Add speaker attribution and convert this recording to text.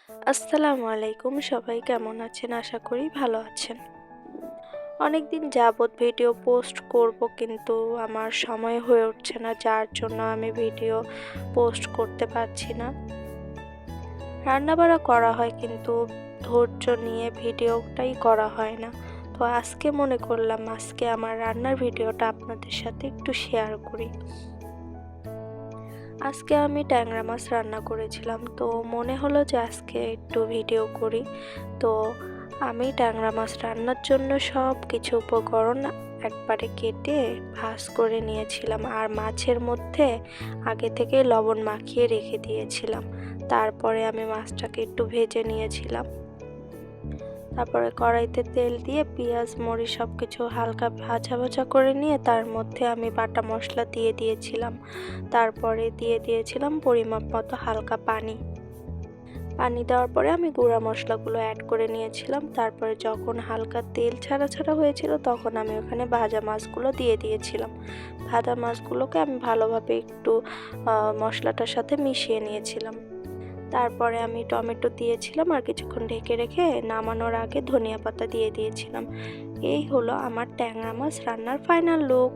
Speaker 1: আসসালামু আলাইকুম, সবাই কেমন আছেন? আশা করি ভালো আছেন। অনেকদিন যাবৎ ভিডিও পোস্ট করব, কিন্তু আমার সময় হয়ে উঠছে না, যার জন্য আমি ভিডিও পোস্ট করতে পারছি না। রান্নাবাড়া করা হয় কিন্তু ধৈর্য নিয়ে ভিডিওটাই করা হয় না। তো আজকে মনে করলাম আজকে আমার রান্নার ভিডিওটা আপনাদের সাথে একটু শেয়ার করি। আজকে আমি ট্যাংরা মাছ রান্না করেছিলাম, তো মনে হলো যে আজকে একটু ভিডিও করি। তো আমি ট্যাংরা মাছ রান্নার জন্য সব কিছু উপকরণ একবারে কেটে ভাজ করে নিয়েছিলাম, আর মাছের মধ্যে আগে থেকে লবণ মাখিয়ে রেখে দিয়েছিলাম। তারপরে আমি মাছটাকে একটু ভেজে নিয়েছিলাম। তারপরে কড়াইতে তেল দিয়ে পেঁয়াজ মরিচ সব কিছু হালকা ভাজা ভাজা করে নিয়ে তার মধ্যে আমি বাটা মশলা দিয়ে দিয়েছিলাম। তারপরে দিয়ে দিয়েছিলাম পরিমাপ মতো হালকা পানি। পানি দেওয়ার পরে আমি গুঁড়া মশলাগুলো অ্যাড করে নিয়েছিলাম। তারপরে যখন হালকা তেল ছাড়া ছাড়া হয়েছিল তখন আমি ওখানে ভাজা মাছগুলো দিয়ে দিয়েছিলাম। ভাজা মাছগুলোকে আমি ভালোভাবে একটু মশলাটার সাথে মিশিয়ে নিয়েছিলাম। তারপরে আমি টমেটো দিয়েছিলাম আর কিছুক্ষণ ঢেকে রেখে নামানোর আগে ধনিয়া পাতা দিয়ে দিয়েছিলাম। এই হলো আমার ট্যাংরা মাছ রান্নার ফাইনাল লুক।